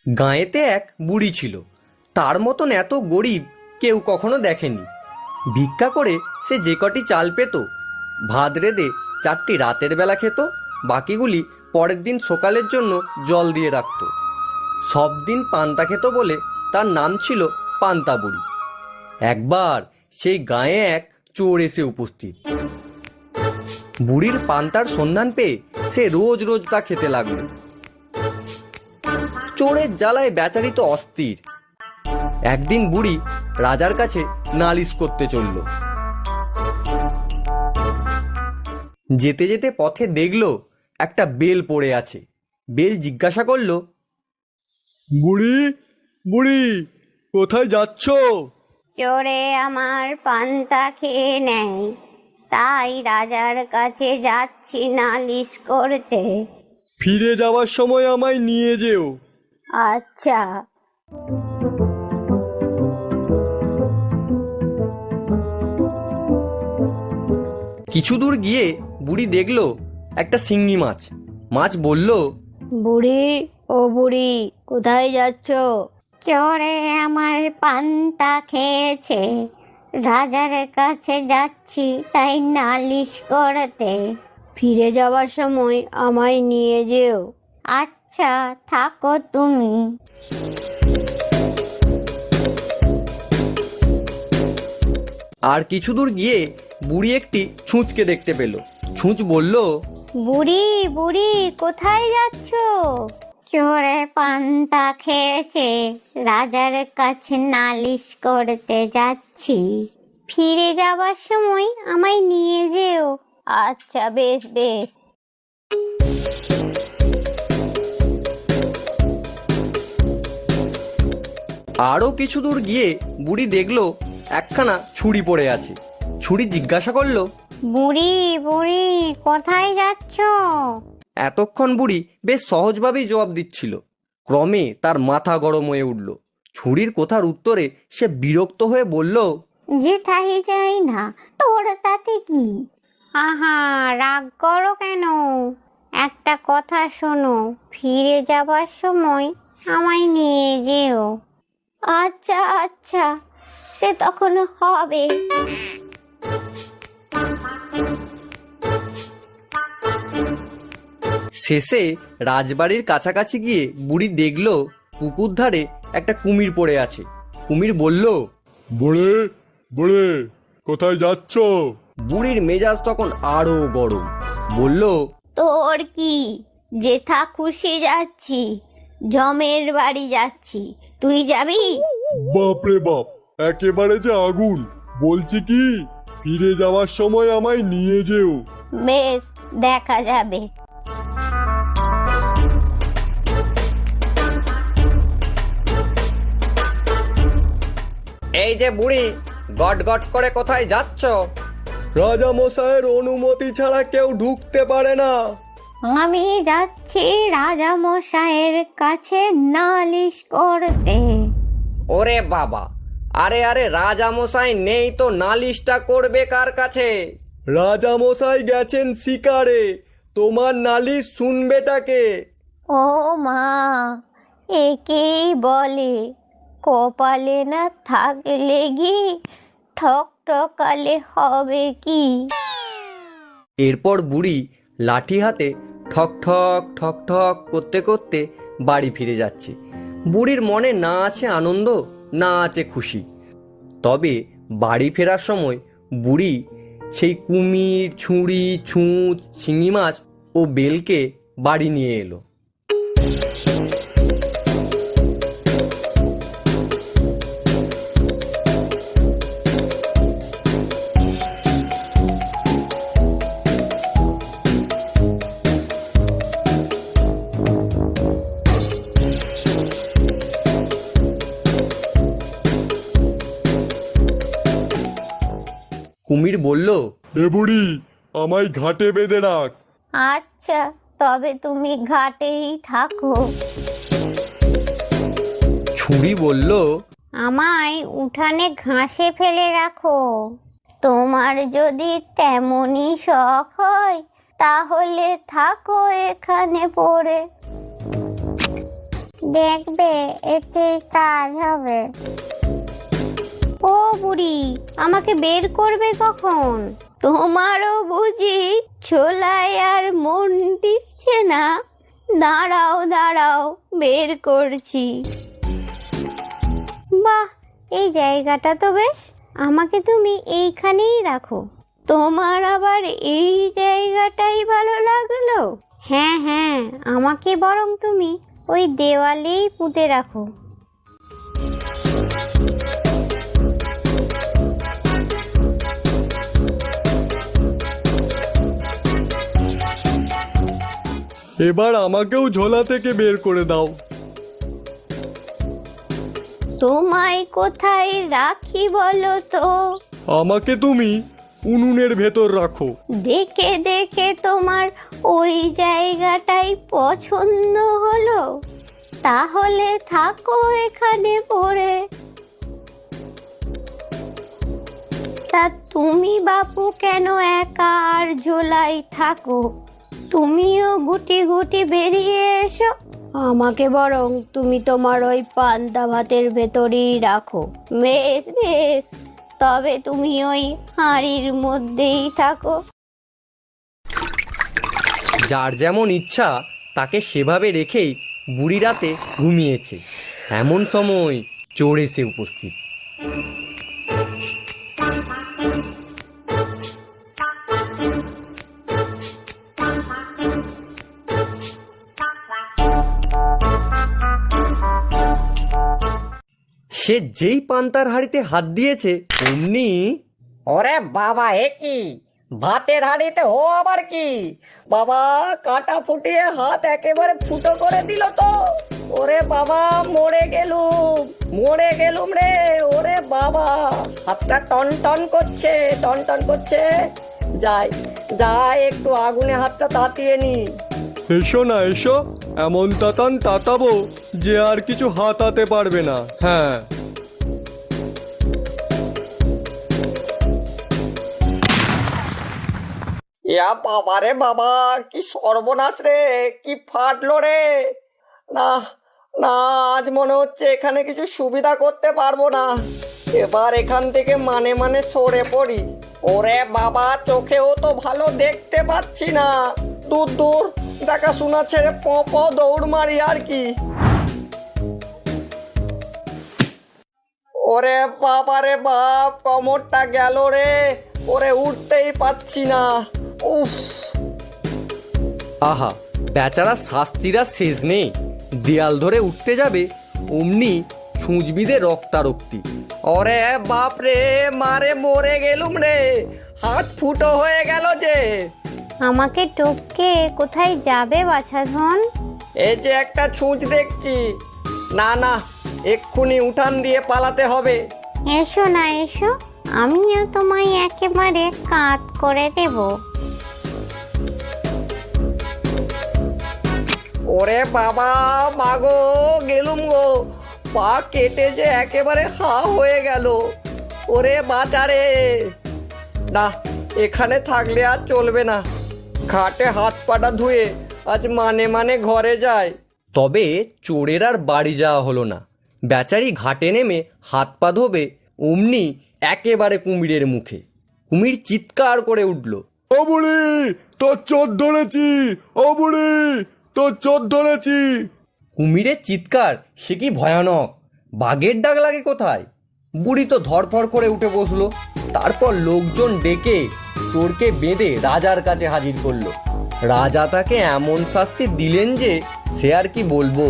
গাঁয়েতে এক বুড়ি ছিল, তার মতন এত গরিব কেউ কখনো দেখেনি। ভিক্ষা করে সে যে কটি চাল পেত, ভাত রেঁধে 4টি রাতের বেলা খেত, বাকিগুলি পরের দিন সকালের জন্য জল দিয়ে রাখত। সব দিন পান্তা খেত বলে তার নাম ছিল পান্তা বুড়ি। একবার সেই গাঁয়ে এক চোর এসে উপস্থিত। বুড়ির পান্তার সন্ধান পেয়ে সে রোজ রোজ তা খেতে লাগলো। চোরের জ্বালায় বেচারি তো অস্থির। একদিন বুড়ি রাজার কাছে নালিশ করতে চলল। যেতে যেতে পথে দেখলো একটা বেল পড়ে আছে। বেল জিজ্ঞাসা করলো, বুড়ি বুড়ি, কোথায় যাচ্ছ? চোরে আমার পান্তা খেয়ে নেয়, তাই রাজার কাছে যাচ্ছি নালিশ করতে। ফিরে যাওয়ার সময় আমায় নিয়ে যেও। আচ্ছা। কিছু দূর গিয়ে বুড়ি দেখলো একটা শিঙি মাছ। মাছ বলল, বুড়ি ও বুড়ি, কোথায় যাচ্ছ? চোরে আমার পান্তা খেয়েছে, রাজার কাছে যাচ্ছি তাই নালিশ করতে। ফিরে যাওয়ার সময় আমায় নিয়ে যেও। আচ্ছা, থাকো তুমি। আর কিছু দূর গিয়ে বুড়ি একটি ছুঁচকে দেখতে পেল। ছুঁচ বলল, বুড়ি বুড়ি, কোথায় যাচ্ছ? চোরে পান্তা খেয়েছে, রাজার কাছে নালিশ করতে যাচ্ছি। ফিরে যাবার সময় আমায় নিয়ে যেও। আচ্ছা, বেশ বেশ। আরও কিছু দূর গিয়ে বুড়ি দেখলো একখানা ছুরি পড়ে আছে। ছুরি জিজ্ঞাসা করলো, বুড়ি বুড়ি, কোথায় যাচ্ছ? এতক্ষণ বুড়ি বেশ সহজভাবেই জবাব দিচ্ছিল। ক্রমে তার মাথা গরম হয়ে উঠল। ছুরির কথার উত্তরে সে বিরক্ত হয়ে বলল, যেথাই যাই না, তোর তাতে কি? আহা, রাগ করো কেন? একটা কথা শোনো, ফিরে যাবার সময় আমায় নিয়ে যেও। আচ্ছা আচ্ছা, সে তখন হবে। শেষে রাজবাড়ির কাছাকাছি গিয়ে বুড়ি দেখলো পুকুর ধারে একটা কুমির পড়ে আছে। কুমির বলল, বুড়ি বুড়ি, কোথায় যাচ্ছ? বুড়ির মেজাজ তখন আরো গরম। বলল, তোর কি? যেথা খুশি যাচ্ছি, জমের বাড়ি যাচ্ছি, তুই যাবি? বাপরে বাপ, একেবারে যে আগুন! বলছি কি, ফিরে যাওয়ার সময় আমায় নিয়ে যেও। বেশ, দেখা যাবে। এই যে বুড়ি, গট গট করে কোথায় যাচ্ছ? রাজা মশাইয়ের অনুমতি ছাড়া কেউ ঢুকতে পারে না। আমি যাচ্ছি রাজা মশাইয়ের কাছে নালিশ করতে। ওরে বাবা, আরে আরে, রাজা মশাই নেই তো নালিশটা করবে কার কাছে? রাজা মশাই গেছেন শিকারে, তোমার নালিশ শুনবেটাকে? ও মা, একেই বলে কপালে না থাকলে ঘি, ঠক ঠকালে হবে কি? এরপর বুড়ি লাঠি হাতে ঠক ঠক ঠক ঠক করতে করতে বাড়ি ফিরে যাচ্ছে। বুড়ির মনে না আছে আনন্দ, না আছে খুশি। তবে বাড়ি ফেরার সময় বুড়ি সেই কুমির, ছুরি, ছুঁচ, শিঙি মাছ ও বেলকে বাড়ি নিয়ে এলো। কুমির বলল, এ বুড়ি, আমায় ঘাটে বেঁধে রাখ। আচ্ছা, তবে তুমি ঘাটেই থাকো। ছুরি বলল, আমায় উঠানে ঘাসে ফেলে রাখো। তোমার যদি তেমনই শখ হয়, তাহলে থাকো এখানে পড়ে। দেখবে এতে কাজ হবে। ও বুড়ি, আমাকে বের করবে কখন? তোমারও বুঝি ছোলায় আর মন টিকছে না? দাঁড়াও দাঁড়াও, বের করছি। বাহ, এই জায়গাটা তো বেশ, আমাকে তুমি এইখানেই রাখো। তোমার আবার এই জায়গাটাই ভালো লাগলো? হ্যাঁ হ্যাঁ, আমাকে বরং তুমি ওই দেওয়ালেই পুঁতে রাখো। এবার আমাকেও ঝোলা থেকে বের করে দাও। তোমায় কোথায় রাখি বলো তো? আমাকে তুমি উনুনের ভেতর রাখো। দেখে দেখে তোমার ওই জায়গাটাই পছন্দ হলো? তাহলে থাকো এখানে পড়ে। তা তুমি বাপু কেন একা আর ঝোলাই থাকো? তুমিও গুটি গুটি বেরিয়ে এসো। আমাকে বরং তুমি তোমার ওই পান্তা ভাতের ভেতরেই রাখো। বেশ বেশ, তবে তুমি ওই হাঁড়ির মধ্যেই থাকো। যার যেমন ইচ্ছা তাকে সেভাবে রেখেই বুড়ি রাতে ঘুমিয়েছে। এমন সময় চোর এসে উপস্থিত। সে যেই পান্তার হাঁড়িতে হাত দিয়েছে অমনি, ওরে বাবা, এ কি ভাতের হাঁড়িতে ও আবার কি? বাবা, কাটা ফুটিয়ে হাত একেবারে ফুটো করে দিল তো। ওরে বাবা, মরে গেলুম রে। ওরে বাবা, হাতটা টন টন করছে, টন টন করছে। যাই একটু আগুনে হাতটা তাতিয়ে নি। এসো না এসো, এমন তাতান তাতাবো যে আর কিছু হাতাতে পারবে না। হ্যাঁ, ইয়া বাবা রে বাবা, কি সর্বনাশ রে, কি ফাটলো রে। না না, আজ মনে হচ্ছে এখানে কিছু সুবিধা করতে পারবো না। এবার এখান থেকে মানে সরে পড়ি। ওরে বাবা, চোখেও তো ভালো দেখতে পাচ্ছি না। দূর দূর দেখাশোনা ছেড়ে দৌড় মারি আর কি। ওরে বাবা রে বাপ, কোমরটা গেল রে। ওরে উঠতেই পাচ্ছি না। উফ, আহা, বেচারা শাস্তিরা শেষ নেই। দেয়াল ধরে উঠতে যাবে অমনি ছুঁচবিদে রক্তারক্তি। ওরে বাপ রে, মারে মরে গেলুম রে। হাত ফুটো হয়ে গেল যে। আমাকে টপকে কোথায় যাবে বাছাধন? এই যে একটা ছুঁচ দেখছি। না না, এক্ষুনি উঠান দিয়ে পালাতে হবে। এসো না এসো, আমিও তোমায় একেবারে কাত করে দেব। ওরে বাবা, মাগো গেলুম গো। পা কেটে যে একেবারে হা হয়ে গেল। ওরে বাঁচারে। না, এখানে থাকলে আর চলবে না। খাটে হাত পাটা ধুয়ে আজ মানে ঘরে যায়। তবে চোরের আর বাড়ি যাওয়া হলো না। বেচারি ঘাটে নেমে হাত পা ধোবে অমনি একেবারে কুমিরের মুখে। কুমির চিৎকার করে উঠল, ও বুড়ি, তোর চোর ধরেছি। ও বুড়ি, তোর চোর ধরেছি। কুমিরের চিৎকার সে কি ভয়ানক! বাঘের ডাক লাগে কোথায়! বুড়ি তো ধরফড় করে উঠে বসলো। তারপর লোকজন ডেকে চোরকে বেঁধে রাজার কাছে হাজির করলো। রাজা তাকে এমন শাস্তি দিলেন যে সে আর কি বলবো।